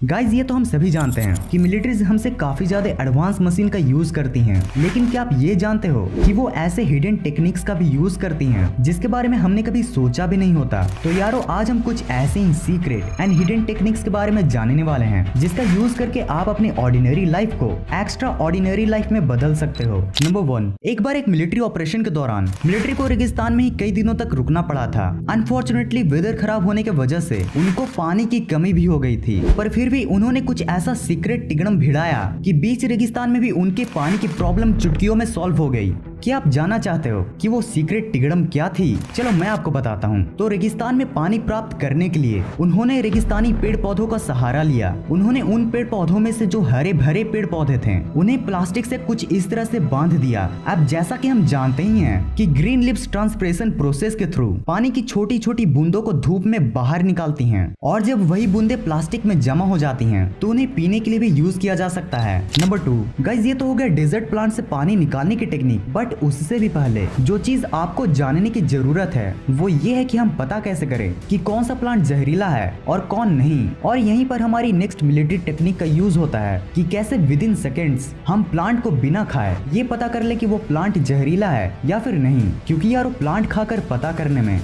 Guys ये तो हम सभी जानते हैं कि मिलिट्रीज हमसे काफी ज्यादा एडवांस मशीन का यूज करती हैं, लेकिन क्या आप ये जानते हो कि वो ऐसे हिडन टेक्निक्स का भी यूज करती हैं जिसके बारे में हमने कभी सोचा भी नहीं होता। तो यारो आज हम कुछ ऐसे ही सीक्रेट एंड हिडन टेक्निक्स के बारे में जानने वाले हैं जिसका यूज करके आप अपनी ऑर्डिनरी लाइफ को एक्स्ट्रा ऑर्डिनरी लाइफ में बदल सकते हो। नंबर 1, एक बार एक मिलिट्री ऑपरेशन के दौरान मिलिट्री को रेगिस्तान में ही कई दिनों तक रुकना पड़ा था। अनफॉर्चुनेटली वेदर खराब होने की वजह से उनको पानी की कमी भी हो गई थी, पर फिर भी उन्होंने कुछ ऐसा सीक्रेट टिगड़म भिड़ाया कि बीच रेगिस्तान में भी उनके पानी की प्रॉब्लम चुटकियों में सॉल्व हो गई। क्या आप जानना चाहते हो कि वो सीक्रेट टिगड़म क्या थी? चलो मैं आपको बताता हूँ। तो रेगिस्तान में पानी प्राप्त करने के लिए उन्होंने रेगिस्तानी पेड़ पौधों का सहारा लिया। उन्होंने उन पेड़ पौधों में से जो हरे भरे पेड़ पौधे थे उन्हें प्लास्टिक से कुछ इस तरह से बांध दिया। अब जैसा कि हम जानते ही हैं कि ग्रीन लिप्स ट्रांसपिरेशन प्रोसेस के थ्रू पानी की छोटी छोटी बूंदों को धूप में बाहर निकालती हैं, और जब वही बूंदे प्लास्टिक में जमा हो जाती हैं तो उन्हें पीने के लिए भी यूज किया जा सकता है। नंबर 2, गाइस ये तो हो गया डेजर्ट प्लांट से पानी निकालने की टेक्निक, बट उससे भी पहले जो चीज आपको जानने की जरूरत है वो ये है कि हम पता कैसे करें कि कौन सा प्लांट जहरीला है और कौन नहीं। और यहीं पर हमारी नेक्स्ट मिलिट्री टेक्निक का यूज होता है कि कैसे विद इन सेकेंड्स हम प्लांट को बिना खाए ये पता कर ले कि वो प्लांट जहरीला है या फिर नहीं, क्योंकि यार वो प्लांट खाकर पता करने में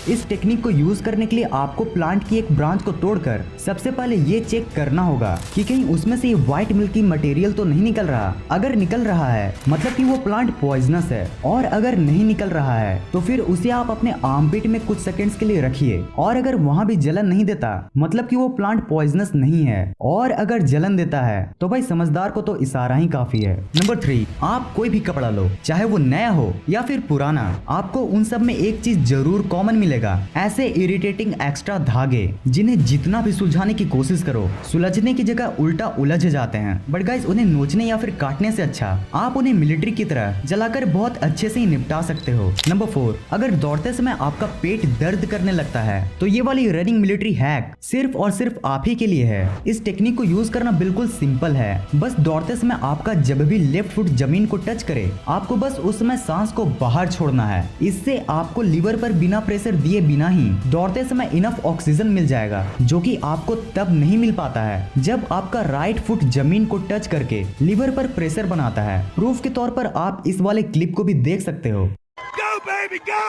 इस टेक्निक को यूज करने के लिए आपको प्लांट की एक ब्रांच को तोड़कर सबसे पहले ये चेक करना होगा कि कहीं उसमें से ये व्हाइट मिल्की मटेरियल तो नहीं निकल रहा। अगर निकल रहा है मतलब कि वो प्लांट पॉइजनस है, और अगर नहीं निकल रहा है तो फिर उसे आप अपने आर्मपिट में कुछ सेकंड्स के लिए रखिए, और अगर वहां भी जलन नहीं देता मतलब कि वो प्लांट पॉइजनस नहीं है, और अगर जलन देता है तो भाई समझदार को तो इशारा ही काफी है। नंबर 3, आप कोई भी कपड़ा लो, चाहे वो नया हो या फिर पुराना, आपको उन सब में एक चीज जरूर कॉमन मिलेगा, ऐसे इरिटेटिंग एक्स्ट्रा धागे जिन्हें जितना भी सुलझाने की कोशिश करो सुलझने की जगह उल्टा उलझ जाते हैं। बट गाइस उन्हें नोचने या फिर काटने से अच्छा आप उन्हें मिलिट्री की तरह जलाकर बहुत अच्छे से ही निपटा सकते हो। नंबर 4, अगर दौड़ते समय आपका पेट दर्द करने लगता है तो ये वाली रनिंग मिलिट्री हैक सिर्फ और सिर्फ आप ही के लिए है। इस टेक्निक को यूज करना बिल्कुल सिंपल है। बस दौड़ते समय आपका जब भी लेफ्ट फुट जमीन को टच करे आपको बस उस समय सांस को बाहर छोड़ना है। इससे आपको लीवर पर बिना प्रेशर दिए बिना ही दौड़ते समय इनफ ऑक्सीजन मिल जाएगा, जो कि आपको तब नहीं मिल पाता है जब आपका राइट फुट जमीन को टच करके लीवर पर प्रेशर बनाता है। प्रूफ के तौर पर आप इस वाले क्लिप को भी देख सकते हो। Go, baby, go!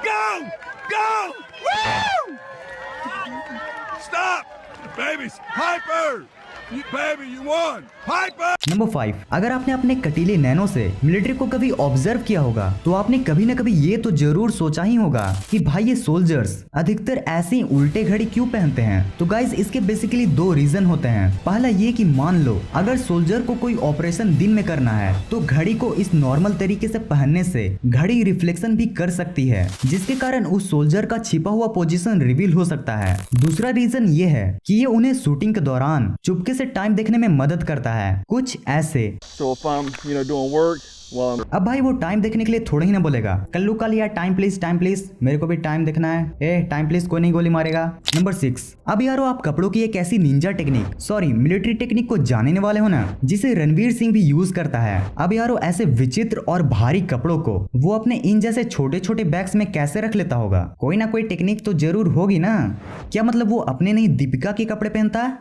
Go! Go! Woo! Stop! Baby's hyper! Baby, you won! Hyper! Number 5, अगर आपने अपने कटीले नैनो से मिलिट्री को कभी ऑब्जर्व किया होगा तो आपने कभी न कभी ये तो जरूर सोचा ही होगा कि भाई ये सोल्जर्स अधिकतर ऐसे ही उल्टे घड़ी क्यों पहनते हैं। तो गाइज इसके बेसिकली 2 रीजन होते हैं। पहला ये कि मान लो अगर सोल्जर को कोई ऑपरेशन दिन में करना है तो घड़ी को इस नॉर्मल तरीके से पहनने से घड़ी रिफ्लेक्शन भी कर सकती है, जिसके कारण उस सोल्जर का छिपा हुआ पोजीशन रिवील हो सकता है। दूसरा रीजन ये है कि ये उन्हें शूटिंग के दौरान चुपके से टाइम देखने में मदद करता है, कुछ ऐसे। So if I'm, doing work, well, अब भाई वो टाइम देखने के लिए थोड़ा ही ना बोलेगा कल्लू काल यार टाइम प्लीज मेरे को भी टाइम देखना है, ए टाइम प्लीज कोई नहीं गोली मारेगा। नंबर 6, अब यारो आप कपड़ों की एक ऐसी Ninja technique sorry military technique को जानने वाले हो ना जिसे रणवीर सिंह भी यूज करता है। अब यारो ऐसे विचित्र और भारी कपड़ों को वो अपने इन जैसे छोटे छोटे बैग्स में कैसे रख लेता होगा? कोई ना कोई टेक्निक तो जरूर होगी ना। क्या मतलब वो अपने नहीं दीपिका के कपड़े पहनता है?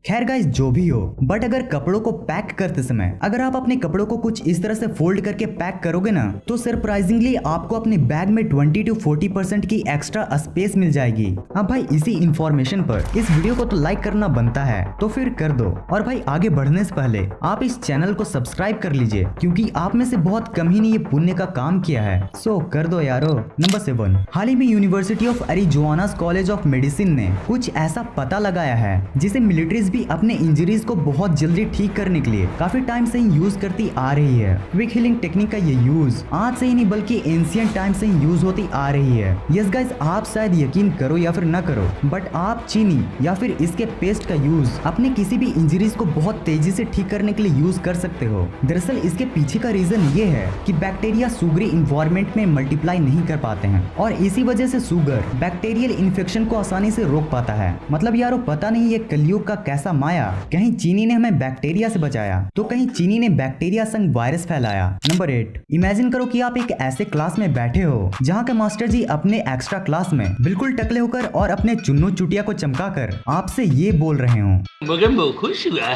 खैर गाइस जो भी हो, बट अगर कपड़ों को पैक करते समय अगर आप अपने कपड़ों को कुछ इस तरह से फोल्ड करके पैक करोगे ना तो सरप्राइजिंगली आपको अपने बैग में 20 to 40% की एक्स्ट्रा स्पेस मिल जाएगी। अब भाई इसी इंफॉर्मेशन पर इस वीडियो को तो लाइक करना बनता है, तो फिर कर दो। और भाई आगे बढ़ने से पहले आप इस चैनल को सब्सक्राइब कर लीजिए, क्योंकि आप में से बहुत कम ही ने ये पुण्य का काम किया है, सो कर दो यारो। नंबर 7, हाल ही में university of Arizona college of medicine ने कुछ ऐसा पता लगाया है जिसे मिलिट्रीज अपने इंजरीज को बहुत जल्दी ठीक करने के लिए काफी टाइम से ही यूज करती आ रही है। क्विक हीलिंग टेक्निक का ये यूज आज से ही नहीं बल्कि एंशिएंट टाइम से ही यूज होती आ रही है। यस गाइस आप शायद यकीन करो या फिर न करो, बट आप चीनी या फिर इसके पेस्ट का यूज अपने किसी भी इंजरीज को बहुत तेजी से ठीक करने के लिए यूज कर सकते हो। दरअसल इसके पीछे का रीजन ये है कि बैक्टीरिया सुगरी इन्वायरमेंट में मल्टीप्लाई नहीं कर पाते हैं, और इसी वजह से सुगर बैक्टीरियल इन्फेक्शन को आसानी से रोक पाता है। मतलब यारो पता नहीं ये कलयुग का कैसे ऐसा माया, कहीं चीनी ने हमें बैक्टीरिया से बचाया तो कहीं चीनी ने बैक्टीरिया संग वायरस फैलाया। नंबर 8, इमेजिन करो कि आप एक ऐसे क्लास में बैठे हो जहाँ के मास्टर जी अपने एक्स्ट्रा क्लास में बिल्कुल टकले होकर और अपने चुन्नू चुटिया को चमकाकर आपसे ये बोल रहे हो, मगर मैं खुश हुआ।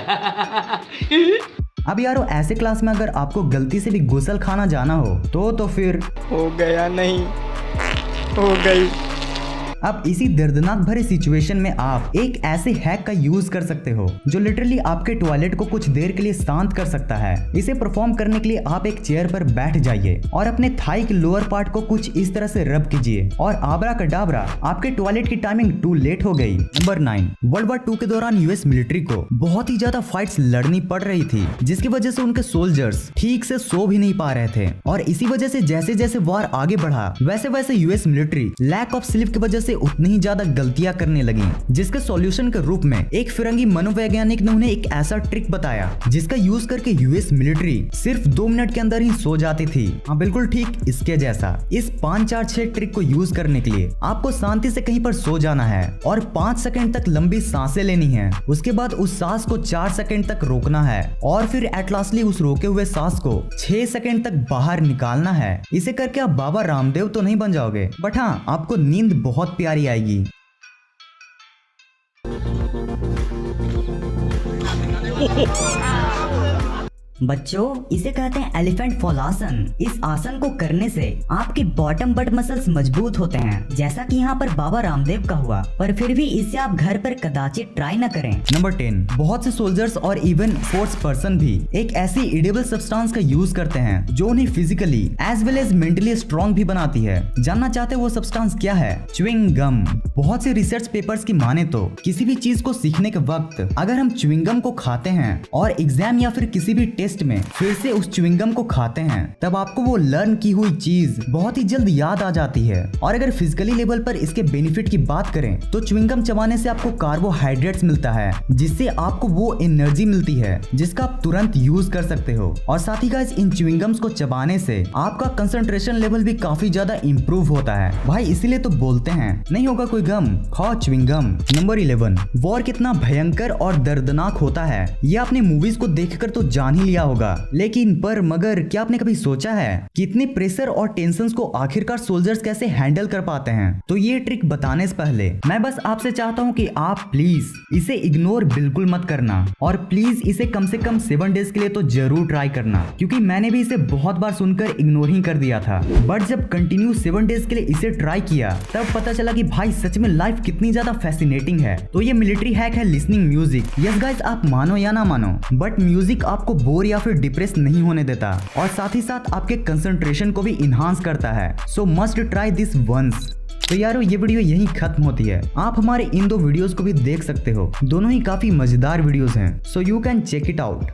अब यारो ऐसे क्लास में अगर आपको गलती से भी गुसल खाना जाना हो तो फिर हो गया नहीं, हो गई। अब इसी दर्दनाक भरे सिचुएशन में आप एक ऐसे हैक का यूज कर सकते हो जो लिटरली आपके टॉयलेट को कुछ देर के लिए शांत कर सकता है। इसे परफॉर्म करने के लिए आप एक चेयर पर बैठ जाइए और अपने थाई के लोअर पार्ट को कुछ इस तरह से रब कीजिए और आबरा कडाबरा, आपके टॉयलेट की टाइमिंग टू लेट हो गई। नंबर 9, वर्ल्ड वॉर 2 के दौरान यूएस मिलिट्री को बहुत ही ज्यादा फाइट्स लड़नी पड़ रही थी, जिसकी वजह से उनके सोल्जर्स ठीक से सो भी नहीं पा रहे थे और इसी वजह से जैसे जैसे वॉर आगे बढ़ा वैसे वैसे US military lack of sleep की वजह से उतनी ही ज्यादा गलतियां करने लगी, जिसके सॉल्यूशन के रूप में एक फिरंगी मनोवैज्ञानिक ने उन्हें एक ऐसा ट्रिक बताया जिसका यूज करके यूएस मिलिट्री सिर्फ 2 मिनट के अंदर ही सो जाती थी। हाँ बिल्कुल ठीक इसके जैसा। इस 5-4-6 ट्रिक को यूज करने के लिए आपको शांति से कहीं पर सो जाना है और 5 सेकंड तक लंबी सांसें लेनी है। उसके बाद उस सांस को 4 सेकंड तक रोकना है और फिर एट लास्टली उस रोके हुए सांस को 6 सेकंड तक बाहर निकालना है। इसे करके आप बाबा रामदेव तो नहीं बन जाओगे, बट हाँ आपको नींद बहुत प्यारी आएगी। बच्चों, इसे कहते हैं एलिफेंट फॉल आसन। इस आसन को करने से आपके बॉटम बट मसल्स मजबूत होते हैं, जैसा कि यहाँ पर बाबा रामदेव का हुआ, पर फिर भी इसे आप घर पर कदाचित ट्राई न करें। नंबर 10, बहुत से सोल्जर्स और इवन स्पोर्ट्स पर्सन भी एक ऐसी इडेबल सब्सटेंस का यूज करते हैं जो उन्हें physically as well as mentally strong भी बनाती है। जानना चाहते वो सब्सटेंस क्या है? Chewing gum. बहुत से रिसर्च पेपर्स की माने तो किसी भी चीज को सीखने के वक्त अगर हम च्युइंग गम को खाते हैं और एग्जाम या फिर किसी भी टेस्ट में फिर से उस च्युइंग गम को खाते हैं, तब आपको वो लर्न की हुई चीज बहुत ही जल्द याद आ जाती है। और अगर फिजिकली लेवल पर इसके बेनिफिट की बात करें तो च्युइंग गम चबाने से आपको कार्बोहाइड्रेट्स मिलता है, जिससे आपको वो एनर्जी मिलती है जिसका आप तुरंत यूज कर सकते हो। और साथ ही गाइस, इन च्युइंग गम्स को चबाने से आपका कंसंट्रेशन लेवल भी काफी ज्यादा इंप्रूव होता है भाई, इसीलिए तो बोलते हैं नहीं होगा कोई गम, खाओ च्युइंग गम। नंबर 11, वॉर कितना भयंकर और दर्दनाक होता है ये आपने मूवीज को देखकर तो जान ही लिया होगा, लेकिन पर मगर क्या आपने कभी सोचा है कितने प्रेशर और टेंशंस को आखिरकार सोल्जर्स कैसे हैंडल कर पाते हैं? तो ये ट्रिक बताने से पहले मैं बस आपसे चाहता हूँ कि आप प्लीज इसे इग्नोर बिल्कुल मत करना और प्लीज इसे कम से कम 7 डेज के लिए तो जरूर ट्राई करना, क्योंकि मैंने भी इसे बहुत बार सुनकर इग्नोर ही कर दिया था, बट जब कंटिन्यू 7 डेज के लिए इसे ट्राई किया तब पता चला कि भाई सच में लाइफ कितनी ज्यादा फैसिनेटिंग है। तो ये मिलिट्री हैक है लिसनिंग म्यूजिक। यस गाइस, आप मानो या ना मानो, बट म्यूजिक आपको बोर या फिर डिप्रेस नहीं होने देता और साथ ही साथ आपके कंसंट्रेशन को भी इनहांस करता है। So must try this once. तो यारो ये वीडियो यहीं खत्म होती है। आप हमारे इन 2 वीडियोस को भी देख सकते हो, दोनों ही काफी मजेदार वीडियोस हैं, so you can check it out.